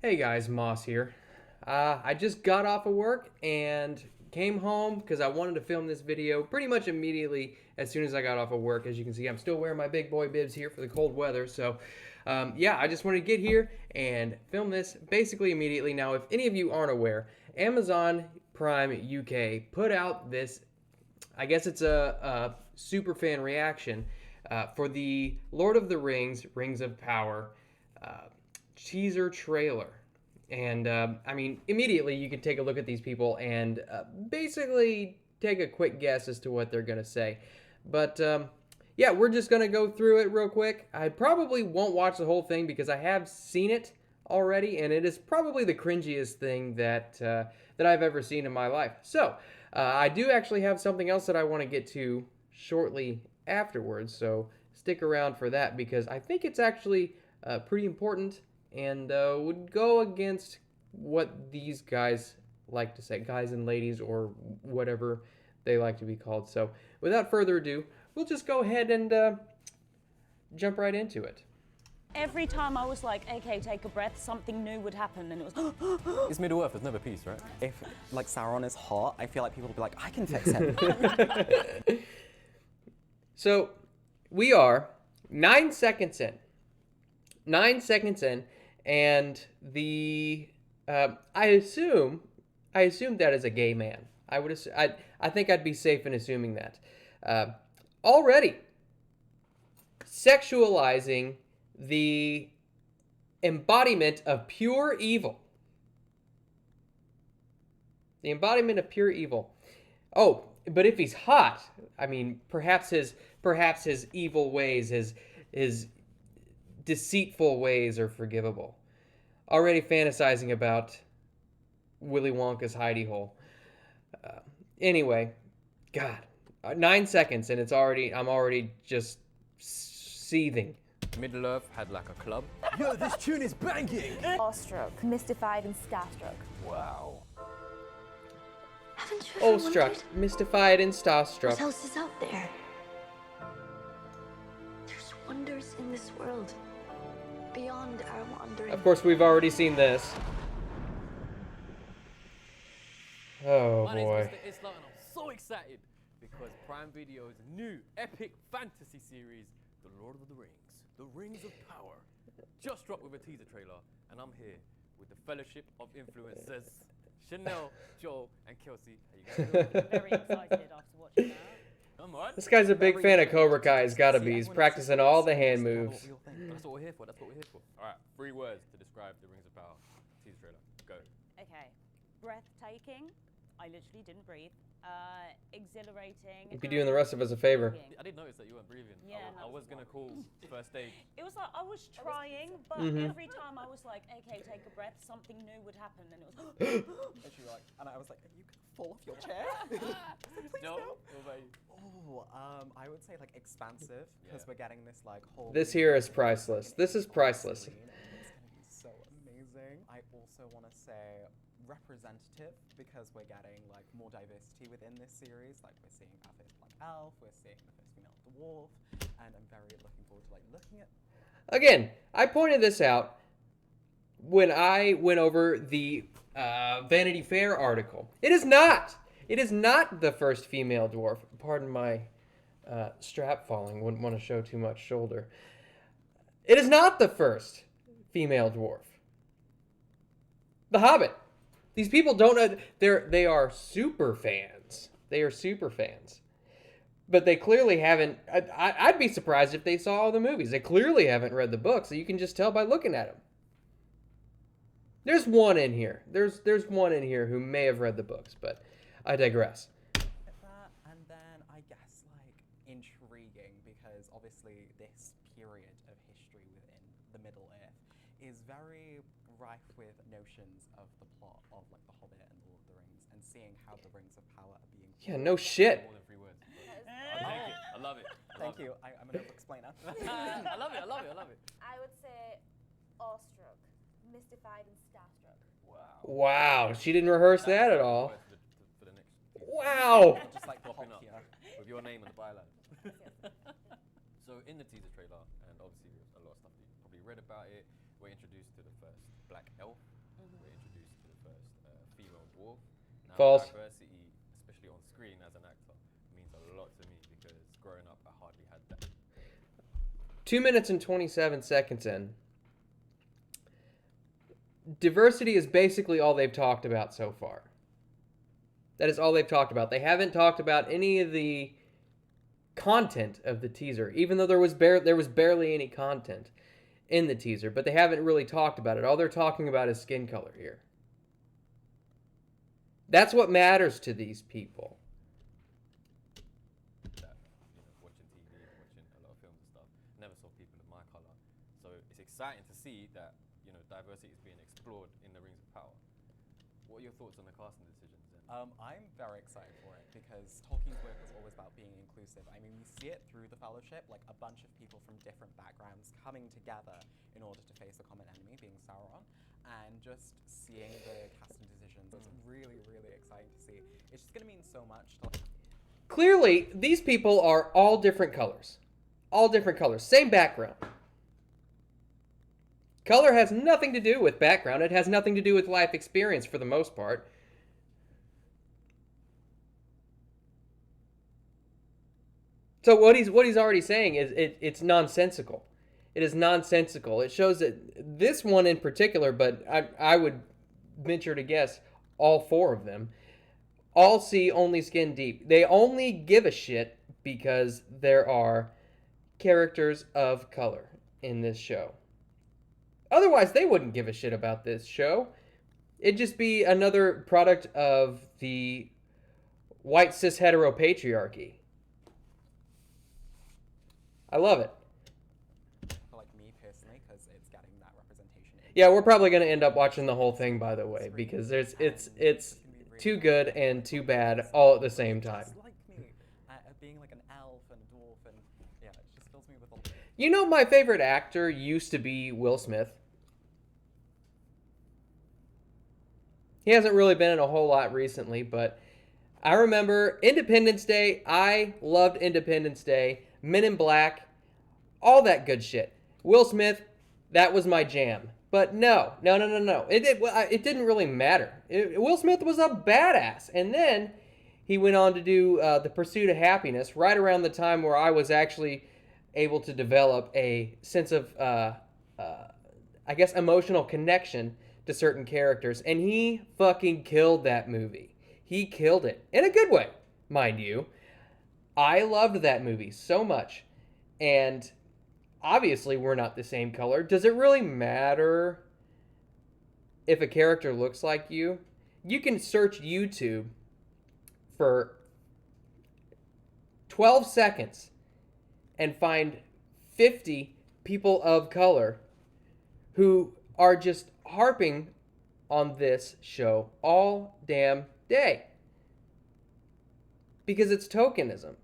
Hey guys, Moss here. I just got off of work and came home because I wanted to film this video pretty much immediately as soon as I got off of work. As you can see, I'm still wearing my big boy bibs here for the cold weather. So, yeah, I just wanted to get here and film this basically immediately. Now, if any of you aren't aware, Amazon Prime UK put out this, I guess it's a super fan reaction for the Lord of the Rings, Rings of Power teaser trailer. And I mean, immediately you can take a look at these people and basically take a quick guess as to what they're going to say. But yeah, we're just going to go through it real quick. I probably won't watch the whole thing because I have seen it already, and it is probably the cringiest thing that I've ever seen in my life. So I do actually have something else that I want to get to shortly afterwards. So stick around for that because I think it's actually pretty important and would go against what these guys like to say, guys and ladies, or whatever they like to be called. So, without further ado, we'll just go ahead and jump right into it. Every time I was like, okay, take a breath, something new would happen, and it was. It's Middle Earth, there's never peace, right? If like Sauron is hot, I feel like people will be like, I can fix him. So, we are 9 seconds in. 9 seconds in, and the I assume that is a gay man. I think I'd be safe in assuming that. Already sexualizing the embodiment of pure evil. The embodiment of pure evil. Oh, but if he's hot, I mean, perhaps his evil ways, his deceitful ways are forgivable. Already fantasizing about Willy Wonka's hidey hole. Anyway, God, 9 seconds and I'm already just seething. Middle Earth had like a club. Yo, this tune is banging! Awestruck, mystified, and starstruck. Wow. Haven't you ever Awestruck, wondered mystified, and what starstruck. else is out there? There's wonders in this world beyond our wandering. Of course, we've already seen this. Oh My name's boy. Mr. Islam and I'm so excited because Prime Video's new epic fantasy series, The Lord of the Rings, The Rings of Power, just dropped with a teaser trailer, and I'm here with the Fellowship of Influencers, Chanel, Joel, and Kelsey. How you guys doing? Very excited after watching that. I'm alright. This guy's a big fan of Cobra Kai. He's gotta be. He's practicing all the hand moves. That's what we're here for. That's what we're here for. All right, 3 words to describe The Rings of Power teaser trailer. Go. Okay, breathtaking. I literally didn't breathe. Exhilarating. You'd be doing the rest of us a favor. I did notice that you weren't breathing. Yeah, I was gonna call first aid. It was like I was trying, but Mm-hmm. every time I was like, okay, take a breath, something new would happen, and it was. And she like, and I was like, you can fall off your chair? No. What about you? Oh, I would say like expansive, because Yeah. we're getting this like whole. This here is priceless. This is priceless. It's gonna be so amazing. I also want to say representative, because we're getting like more diversity within this series. Like we're seeing our first black elf, we're seeing the first female dwarf, and I'm very looking forward to like looking at. Again, I pointed this out when I went over the Vanity Fair article. It is not. It is not the first female dwarf. Pardon my strap falling. Wouldn't want to show too much shoulder. It is not the first female dwarf. The Hobbit. These people don't know. They are super fans. They are super fans. But they clearly haven't. I'd be surprised if they saw all the movies. They clearly haven't read the books. So you can just tell by looking at them. There's one in here. There's one in here who may have read the books, but I digress. That, and then I guess like intriguing, because obviously this period of history within the Middle Earth is very rife with notions of the plot of like The Hobbit and Lord of the Rings, and seeing how the Rings of Power are being. Yeah, no shit. More than 3 words. I'll take it. I love it. Thank you. I'm an over-explainer. I love it. I love it. I love it. I would say awestruck, mystified, and starstruck. Wow, Wow. she didn't rehearse that at all. For the next. Wow. Just like Popping pop up here. with your name on the byline. So in the teaser trailer, and obviously a lot of stuff you probably read about it, we're introduced to the first black elf, female dwarf. Now, False. diversity, especially on screen as an actor, means a lot to me because growing up, I hardly had that. 2 minutes and 27 seconds in. Diversity is basically all they've talked about so far. That is all they've talked about. They haven't talked about any of the content of the teaser, even though there was barely any content in the teaser, but they haven't really talked about it. All they're talking about is skin color here. That's what matters to these people. That, watching TV and watching a lot of films and stuff, never saw people of my color. So it's exciting to see that diversity is being explored in the Rings of Power. What are your thoughts on the casting decisions then? I'm very excited for it because Tolkien's work was always about being inclusive. I mean, we see it through the Fellowship, like a bunch of people from different backgrounds coming together in order to face the common enemy, being Sauron, and just seeing the casting decisions. It's really, really exciting to see. It's just going to mean so much to Clearly, these people are all different colors. All different colors. Same background. Color has nothing to do with background. It has nothing to do with life experience for the most part. So what he's already saying is it's nonsensical. It is nonsensical. It shows that this one in particular, but I would venture to guess all four of them, all see only skin deep. They only give a shit because there are characters of color in this show. Otherwise, they wouldn't give a shit about this show. It'd just be another product of the white cis hetero patriarchy. I love it. for like me personally because it's getting that representation. Yeah, we're probably going to end up watching the whole thing, by the way, because it's too good and too bad all at the same time. Just like me, being like an elf and a dwarf, and yeah, it just fills me with a. You know, my favorite actor used to be Will Smith. He hasn't really been in a whole lot recently, but I remember Independence Day. I loved Independence Day, Men in Black, all that good shit. Will Smith, that was my jam. But no. It didn't really matter. Will Smith was a badass. And then he went on to do The Pursuit of Happiness right around the time where I was actually able to develop a sense of, I guess, emotional connection to certain characters. And he fucking killed that movie. He killed it. In a good way, mind you. I loved that movie so much. And obviously we're not the same color. Does it really matter if a character looks like you? You can search YouTube for 12 seconds and find 50 people of color who are just harping on this show all damn day. Because it's tokenism.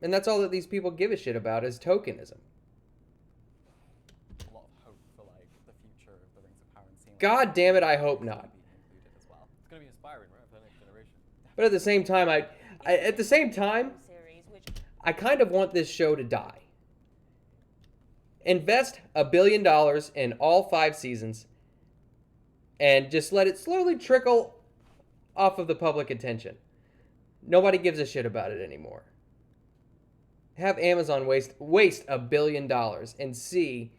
And that's all that these people give a shit about is tokenism. A lot of hope for like the future of the Rings of Power and seeing. God damn it, I hope not. Be included as well. It's going to be inspiring, right, for the next generation. But at the same time, Series, which I kind of want this show to die. Invest $1 billion in all 5 seasons and just let it slowly trickle off of the public attention. Nobody gives a shit about it anymore. Have Amazon waste $1 billion and see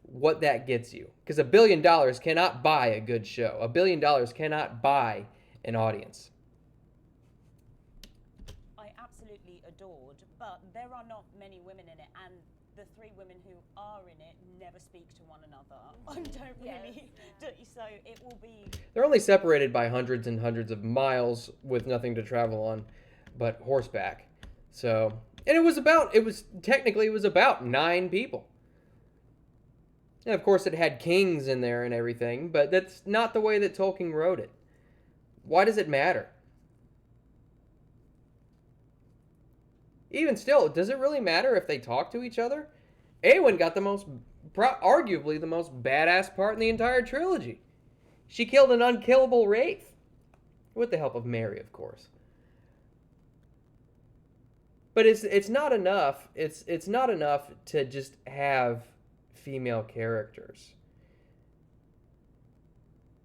what that gets you. Because $1 billion cannot buy a good show. $1 billion cannot buy an audience. I absolutely adored, but there are not many women in it, and the 3 women who are in it never speak to one another. I don't really. So it will be. They're only separated by hundreds and hundreds of miles with nothing to travel on but horseback. So, and it was about 9 people. And of course it had kings in there and everything, but that's not the way that Tolkien wrote it. Why does it matter? Even still, does it really matter if they talk to each other? Eowyn got arguably the most badass part in the entire trilogy. She killed an unkillable wraith. With the help of Merry, of course. But it's not enough. It's not enough to just have female characters.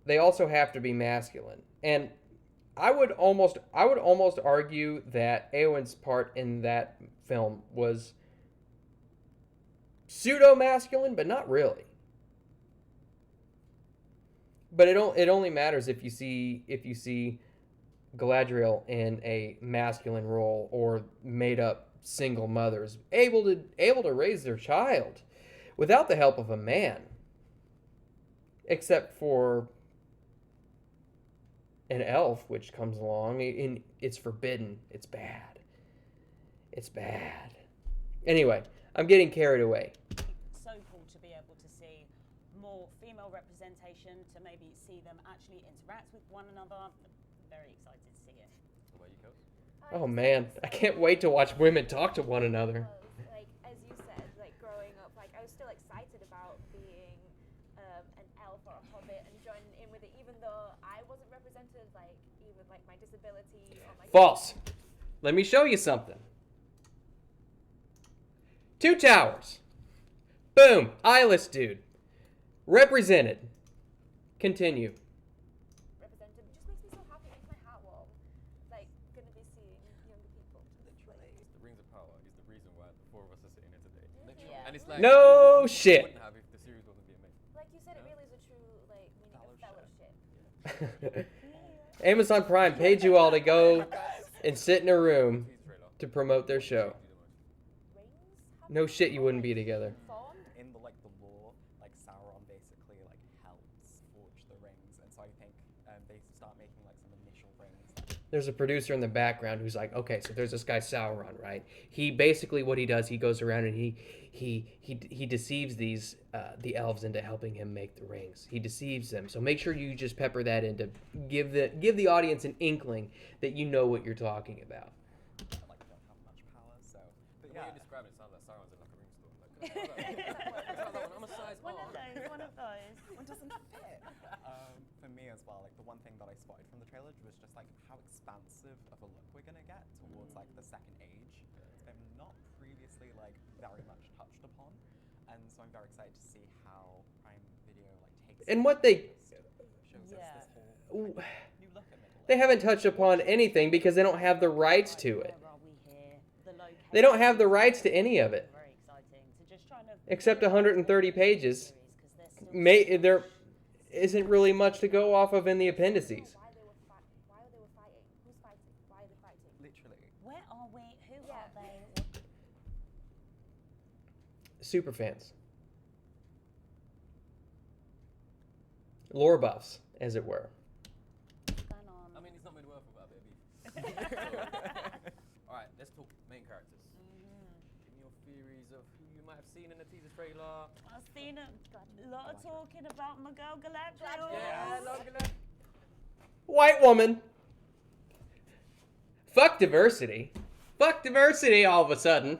they also have to be masculine. And I would almost argue that Eowyn's part in that film was pseudo masculine, but not really. But it only matters if you see Galadriel in a masculine role or made up single mothers able to raise their child without the help of a man, except for an elf which comes along and it's forbidden. It's bad. It's bad. Anyway, I'm getting carried away. So cool to be able to see more female representation, to maybe see them actually interact with one another. I'm very excited to see it. What about you, Kels? Oh man, I can't wait to watch women talk to one another. Like, as you said, like growing up, like I was still excited about being an elf or a hobbit and joining in with it, even though I wasn't represented, like even like my disability or my False. Let me show you something. Two Towers. Boom. Eyeless dude. Represented. Continue. represented. It just makes me so happy. It makes my heart warm. Like gonna be seeing younger people. Literally. It's the Rings of Power is the reason why the four of us are sitting here today. Literally. Yeah. And it's like No we shit. wouldn't have if the series wasn't being made. Like you said, it really is a true like meaning of fellowship. Amazon Prime paid you all to go and sit in a room Teaser trailer. to promote their show. Rings. No shit, you wouldn't be together. Formed. In the lore, like Sauron basically like helps forge the rings, and so I think they start making like some initial rings. There's a producer in the background who's like, okay, so there's this guy Sauron, right? He basically what he does, he goes around and he deceives these the elves into helping him make the rings. He deceives them. So make sure you just pepper that in to give the audience an inkling that you know what you're talking about. And, like don't have much power, so. But The way yeah, you describe it sounds like Sauron's in like a ring store. Like, I'm a size One of R. those, one of those. one doesn't fit. For me as well, like the one thing that I spotted from the trailer was just like how expansive of a look we're gonna get towards like the second age. It's been not previously like very much touched upon, and so I'm very excited to see how Prime Video like takes. And what they shows Yeah. us this whole new look at Middle they Earth. haven't touched upon anything because they don't have the rights to it. Where are we here? The location. They don't have the rights to any of it. Very exciting. So just trying to Except 130 pages. series, 'cause they're still There isn't really much to go off of in the appendices. Why they were fighting? Who's fighting? Why are they fighting? Literally. Where are we? Who Yeah. are they? Super fans. Lore buffs, as it were. Ban on. I mean, it's not made worth without a bit of beef. Alright, let's talk main characters. Give me your theories of who you might have seen in the teaser trailer. I've seen a lot of talking about my girl Galadriel. Yeah, Logan. White woman. Fuck diversity. Fuck diversity all of a sudden.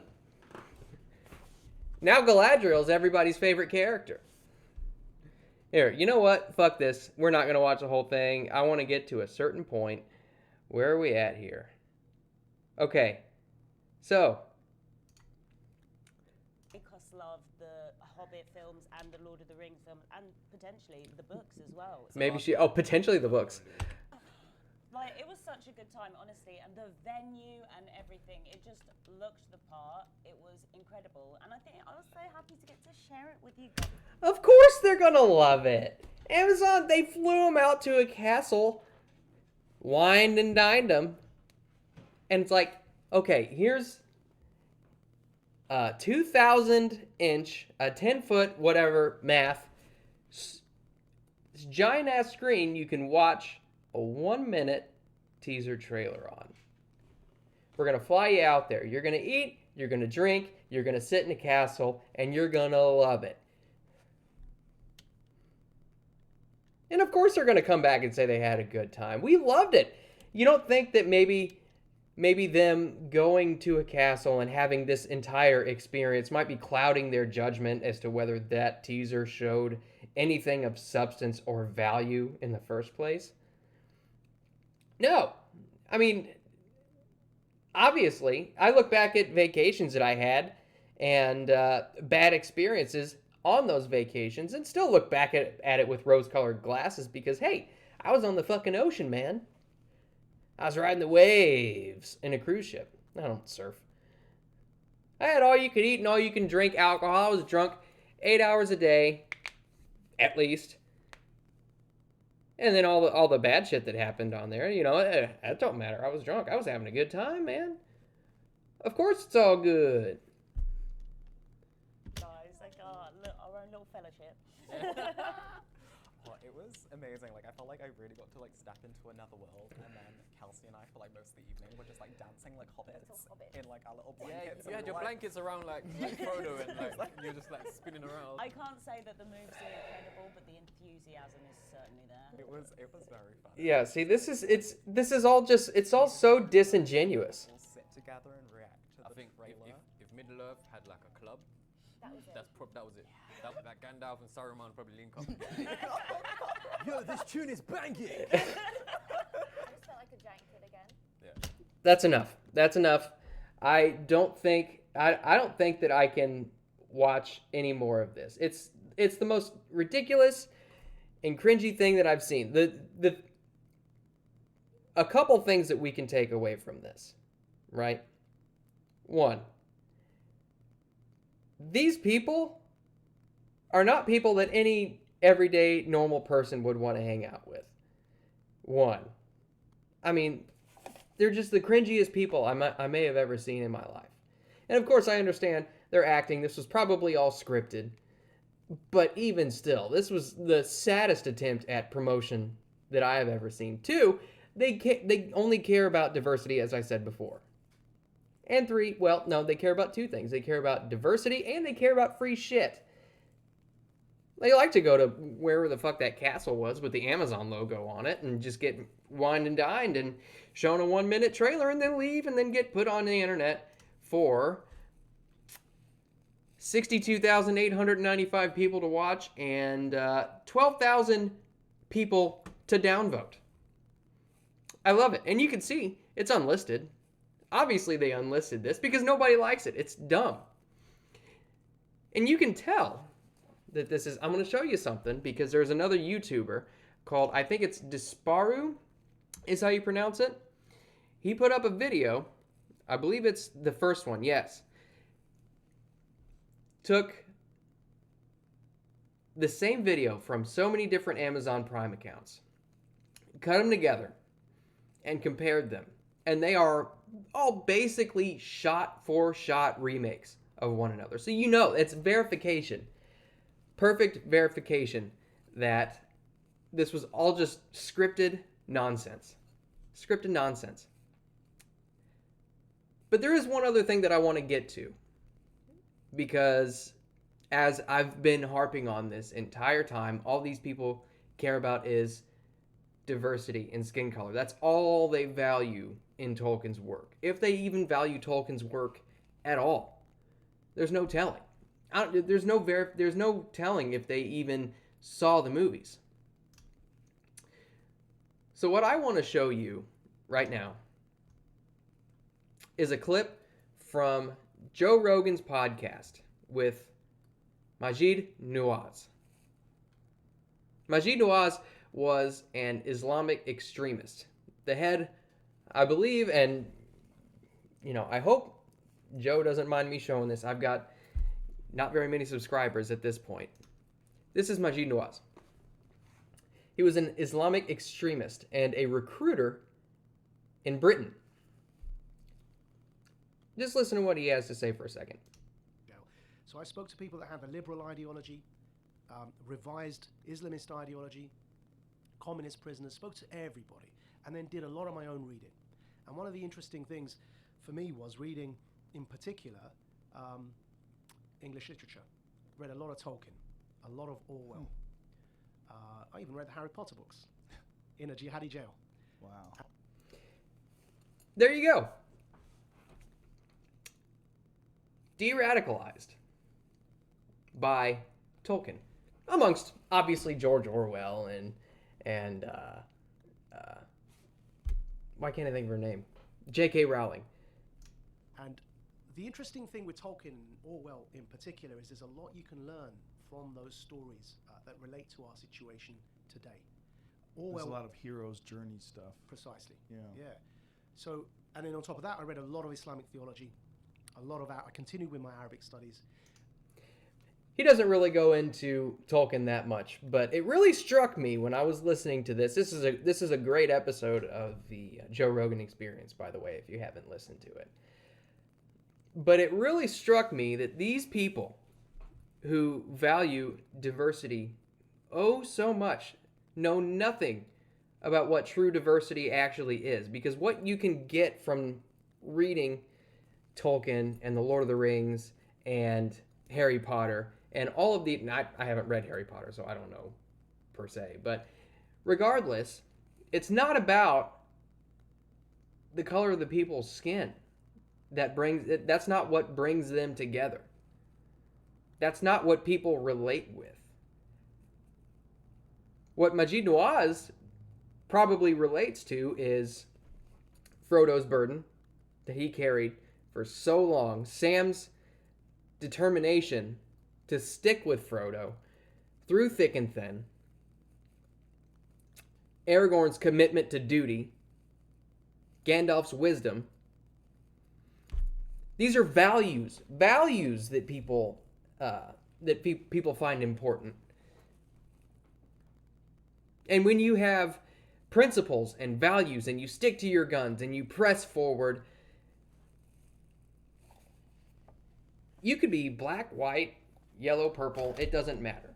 Now Galadriel's everybody's favorite character. Here, you know what? Fuck this. We're not going to watch the whole thing. I want to get to a certain point. Where are we at here? Okay. So, Because love the Hobbit films and the Lord of the Rings films and potentially the books as well. maybe potentially the books. Like, it was such a good time, honestly, and the venue and everything, it just looked the part. It was incredible, and I was so happy to get to share it with you guys. Of course they're going to love it. Amazon, they flew him out to a castle, wined and dined him, and it's like, okay, here's a 2,000-inch, a 10-foot, whatever, math, this giant-ass screen you can watch a 1-minute teaser trailer on. We're going to fly you out there. You're going to eat, you're going to drink, you're going to sit in a castle, and you're going to love it. And of course they're going to come back and say they had a good time. We loved it. You don't think that maybe them going to a castle and having this entire experience might be clouding their judgment as to whether that teaser showed anything of substance or value in the first place? No. I mean, obviously, I look back at vacations that I had and bad experiences. on those vacations and still look back at it with rose-colored glasses because, hey, I was on the fucking ocean, man. I was riding the waves in a cruise ship. I don't surf. I had all you could eat and all you can drink alcohol. I was drunk 8 hours a day, at least. And then all the bad shit that happened on there, that don't matter. I was drunk. I was having a good time, man. Of course it's all good. Guys, like our own little fellowship. Oh, it was amazing. Like, I felt like I really got to, like, step into another world. And then Kelsey and I, for, like, most of the evening, were just, like, dancing like hobbits in, like, our little Yeah, blankets. you had your blankets around like Frodo and like you're just like spinning around. I can't say that the moves are incredible, but the enthusiasm is certainly there. It was very fun. Yeah, see, this is all so disingenuous. We'll sit together and react to I the think trailer. if Middle Earth had like a club, That was it. that was it. That Gandalf and Saruman probably link up. Yo, this tune is banging. I just felt like a giant kid again. Yeah. That's enough. That's enough. I don't think that I can watch any more of this. It's the most ridiculous and cringy thing that I've seen. A couple things that we can take away from this, right? One, these people are not people that any everyday normal person would want to hang out with. One, I mean, they're just the cringiest people I may have ever seen in my life. And of course, I understand they're acting. This was probably all scripted. But even still, this was the saddest attempt at promotion that I have ever seen. Two, they only care about diversity, as I said before. And three, well, no, they care about two things. They care about diversity and they care about free shit. They like to go to wherever the fuck that castle was with the Amazon logo on it and just get wined and dined and shown a 1-minute trailer and then leave and then get put on the internet for 62,895 people to watch and 12,000 people to downvote. I love it. And you can see it's unlisted. Obviously they unlisted this because nobody likes it. It's dumb. And you can tell that this is, I'm going to show you something because there's another YouTuber called, I think it's Disparu is how you pronounce it. He put up a video, I believe it's the first one, yes. Took the same video from so many different Amazon Prime accounts, cut them together, and compared them. And they are all basically shot-for-shot remakes of one another. So you know, it's verification. Perfect verification that this was all just scripted nonsense. Scripted nonsense. But there is one other thing that I want to get to. Because as I've been harping on this entire time, all these people care about is diversity and skin color. That's all they value in Tolkien's work. If they even value Tolkien's work at all. There's no telling. There's no telling if they even saw the movies. So what I want to show you right now is a clip from Joe Rogan's podcast with Maajid Nawaz. Maajid Nawaz was an Islamic extremist. The head, I believe, and I hope Joe doesn't mind me showing this. I've got not very many subscribers at this point. This is Maajid Nawaz. He was an Islamic extremist and a recruiter in Britain. Just listen to what he has to say for a second. So I spoke to people that have a liberal ideology, revised Islamist ideology, communist prisoners, spoke to everybody, and then did a lot of my own reading. And one of the interesting things for me was reading, in particular, English literature. Read a lot of Tolkien, a lot of Orwell. I even read the Harry Potter books in a jihadi jail. Wow. There you go. De-radicalized by Tolkien, amongst obviously George Orwell and why can't I think of her name? J.K. Rowling. And the interesting thing with Tolkien and Orwell in particular is there's a lot you can learn from those stories that relate to our situation today. There's a lot of hero's journey stuff. Precisely. Yeah. So, and then on top of that, I read a lot of Islamic theology, I continued with my Arabic studies. He doesn't really go into Tolkien that much, but it really struck me when I was listening to this. This is a great episode of the Joe Rogan Experience, by the way, if you haven't listened to it. But it really struck me that these people who value diversity so much know nothing about what true diversity actually is. Because what you can get from reading Tolkien and The Lord of the Rings and Harry Potter and all of the... I haven't read Harry Potter, so I don't know per se. But regardless, it's not about the color of the people's skin. That's not what brings them together. That's not what people relate with. What Maajid Nawaz probably relates to is Frodo's burden that he carried for so long. Sam's determination to stick with Frodo through thick and thin. Aragorn's commitment to duty. Gandalf's wisdom. These are values that people people find important. And when you have principles and values and you stick to your guns and you press forward, you could be black, white, yellow, purple, it doesn't matter.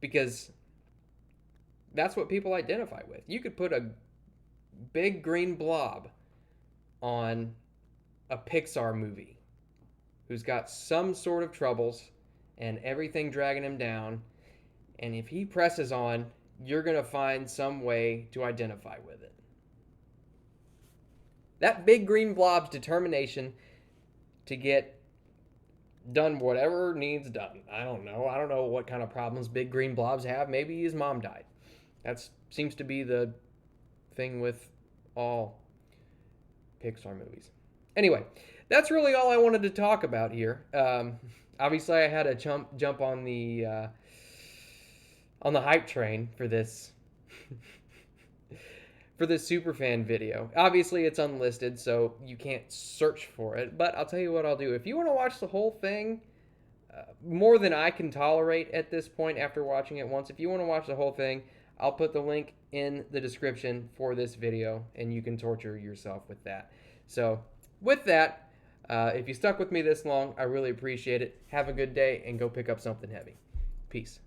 Because that's what people identify with. You could put a big green blob on a Pixar movie who's got some sort of troubles and everything dragging him down, and if he presses on, you're going to find some way to identify with it. That big green blob's determination to get done whatever needs done. I don't know what kind of problems big green blobs have. Maybe his mom died. That seems to be the thing with all Pixar movies. Anyway, that's really all I wanted to talk about here. Obviously, I had to jump on the hype train for this for this superfan video. Obviously, it's unlisted, so you can't search for it. But I'll tell you what I'll do. If you want to watch the whole thing, more than I can tolerate at this point after watching it once, if you want to watch the whole thing, I'll put the link in the description for this video, and you can torture yourself with that. So, with that, if you stuck with me this long, I really appreciate it. Have a good day, and go pick up something heavy. Peace.